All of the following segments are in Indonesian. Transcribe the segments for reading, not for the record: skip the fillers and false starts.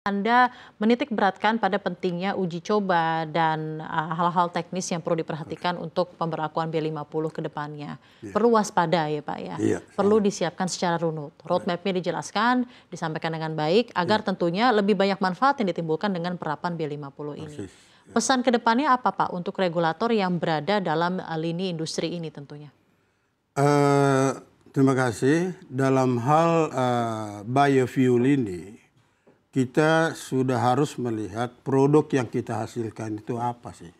Anda menitik beratkan pada pentingnya uji coba dan hal-hal teknis yang perlu diperhatikan untuk pemberlakuan B50 ke depannya. Iya. Perlu waspada ya Pak ya. Iya, Perlu sangat. disiapkan secara runut. Roadmap-nya dijelaskan, disampaikan dengan baik agar tentunya lebih banyak manfaat yang ditimbulkan dengan penerapan B50 ini. Persis. Pesan ke depannya apa Pak untuk regulator yang berada dalam lini industri ini tentunya? Terima kasih. Dalam hal biofuel ini, kita sudah harus melihat produk yang kita hasilkan itu apa sih.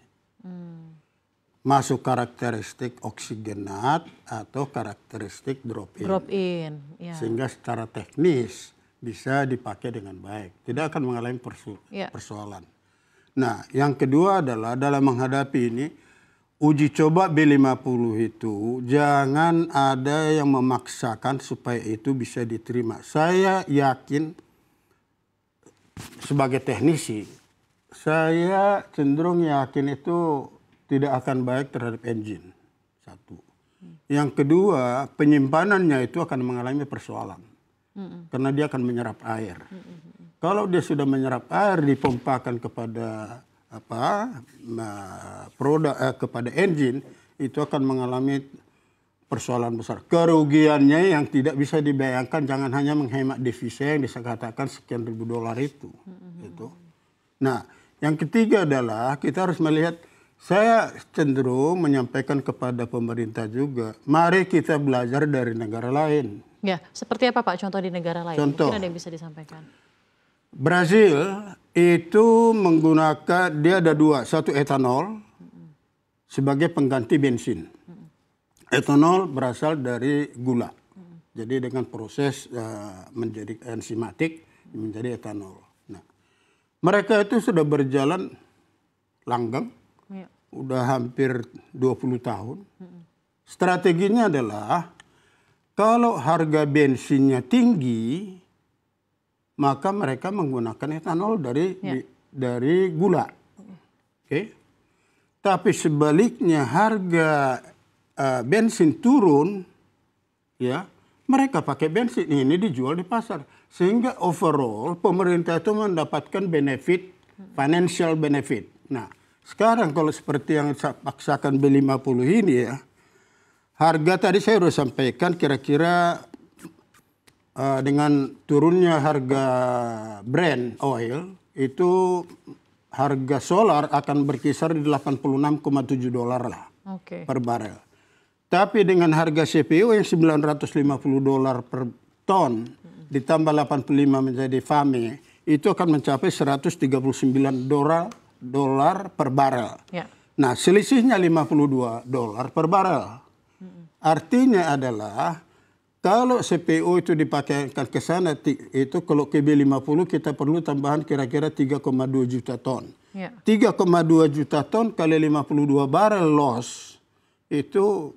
Masuk karakteristik oksigenat atau karakteristik drop-in. Drop-in, ya. Sehingga secara teknis bisa dipakai dengan baik. Tidak akan mengalami persoalan. Nah, yang kedua adalah dalam menghadapi ini, uji coba B50 itu jangan ada yang memaksakan supaya itu bisa diterima. Saya yakin sebagai teknisi, saya cenderung yakin itu tidak akan baik terhadap engine. Satu. Yang kedua, penyimpanannya itu akan mengalami persoalan. Karena dia akan menyerap air. Kalau dia sudah menyerap air, dipompakan kepada kepada engine, itu akan mengalami persoalan besar. Kerugiannya yang tidak bisa dibayangkan, jangan hanya menghemat devisa yang dikatakan sekian ribu dolar itu. Gitu. Nah, yang ketiga adalah kita harus melihat, saya cenderung menyampaikan kepada pemerintah juga, mari kita belajar dari negara lain. Ya, seperti apa Pak contoh di negara lain? Contoh, mungkin ada yang bisa disampaikan. Brazil itu menggunakan, dia ada dua, satu etanol sebagai pengganti bensin. Etanol berasal dari gula. Jadi dengan proses menjadi enzimatik menjadi etanol. Nah, mereka itu sudah berjalan langgeng, udah hampir 20 tahun. Strateginya adalah kalau harga bensinnya tinggi, maka mereka menggunakan etanol dari gula. Oke. Tapi sebaliknya harga bensin turun, ya mereka pakai bensin ini dijual di pasar, sehingga overall pemerintah itu mendapatkan benefit, financial benefit. Nah, sekarang kalau seperti yang saya paksakan B50 ini ya, harga tadi saya sudah sampaikan kira-kira dengan turunnya harga Brent oil itu harga solar akan berkisar di 86,7 dolar lah per barel. Tapi dengan harga CPO yang 950 dolar per ton ditambah 85 menjadi FAME, itu akan mencapai 139 dolar per barel. Ya. Nah, selisihnya 52 dolar per barel. Artinya adalah kalau CPO itu dipakaikan ke sana, itu kalau ke B50 kita perlu tambahan kira-kira 3,2 juta ton. Ya. 3,2 juta ton kali 52 barel loss itu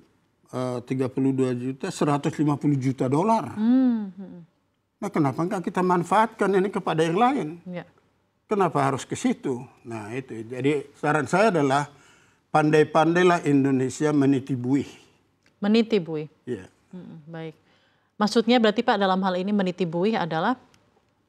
32 juta, 150 juta dolar. Nah, kenapa enggak kita manfaatkan ini kepada yang lain? Ya. Kenapa harus ke situ? Nah, itu. Jadi saran saya adalah pandai-pandailah Indonesia meniti buih. Meniti buih? Iya. Baik. Maksudnya berarti Pak dalam hal ini meniti buih adalah?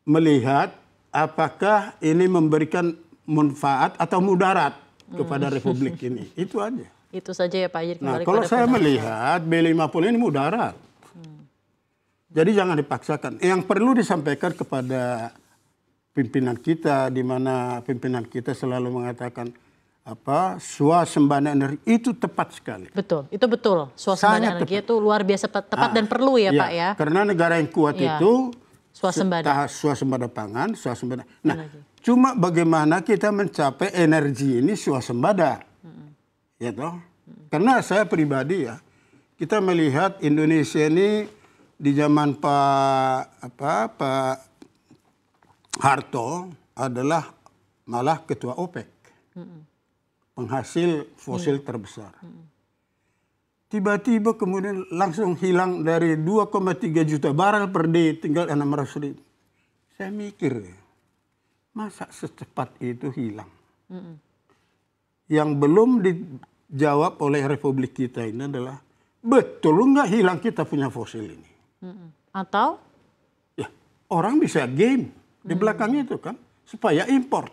Melihat apakah ini memberikan manfaat atau mudarat kepada Republik ini. Itu aja. Itu saja ya Pak. Jadi nah, kalau saya melihat B50 ini mudarat. Jadi jangan dipaksakan. Yang perlu disampaikan kepada pimpinan kita, di mana pimpinan kita selalu mengatakan swasembada energi, itu tepat sekali. Betul, itu betul. Swasembada energi itu luar biasa tepat dan perlu ya Pak ya. Karena negara yang kuat itu swasembada pangan, swasembada. Nah, cuma bagaimana kita mencapai energi ini swasembada. Ya toh? Karena saya pribadi ya, kita melihat Indonesia ini di zaman Pak Harto adalah malah ketua OPEC. Penghasil fosil terbesar. Tiba-tiba kemudian langsung hilang dari 2,3 juta barel per day tinggal 600 ribu. Saya mikir, masa secepat itu hilang? Yang belum dijawab oleh Republik kita ini adalah, betul nggak hilang kita punya fosil ini? Atau? Ya, orang bisa game di belakang itu kan. supaya import.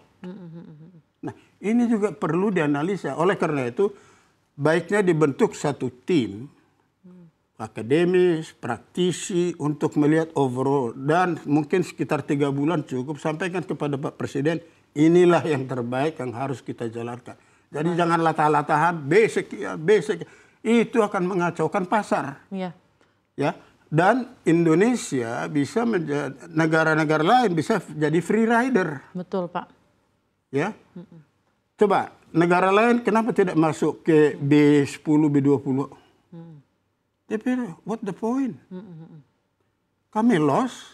Nah, ini juga perlu dianalisa. Oleh karena itu, baiknya dibentuk satu tim akademis, praktisi untuk melihat overall, dan mungkin sekitar 3 bulan cukup sampaikan kepada Pak Presiden, inilah yang terbaik yang harus kita jalankan. Jadi jangan latah-latahan basic itu akan mengacaukan pasar. Ya. Dan Indonesia bisa menjadi, negara-negara lain bisa jadi free rider. Betul, Pak. Ya. Coba negara lain kenapa tidak masuk ke B10, B20? Tapi what the point? Kami loss,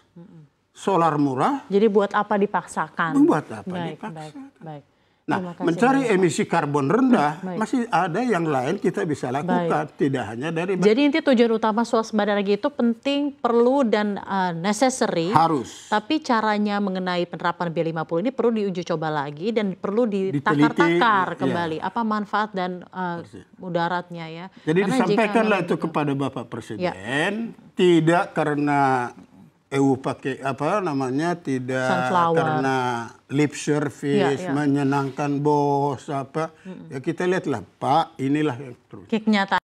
solar murah. Jadi buat apa dipaksakan? Buat apa dipaksakan? Baik. Nah, mencari emisi karbon rendah, masih ada yang lain kita bisa lakukan. Tidak hanya dari... Jadi inti tujuan utama swasembada energi itu penting, perlu, dan necessary. Harus. Tapi caranya mengenai penerapan B50 ini perlu diuji coba lagi dan perlu ditakar-takar kembali. Ya. Apa manfaat dan mudaratnya ya. Jadi karena disampaikanlah itu kepada Bapak Presiden, tidak karena EU pakai apa namanya, tidak sunflower, karena lip service, menyenangkan bos apa. Ya kita lihatlah Pak, inilah yang terus. Kenyataan.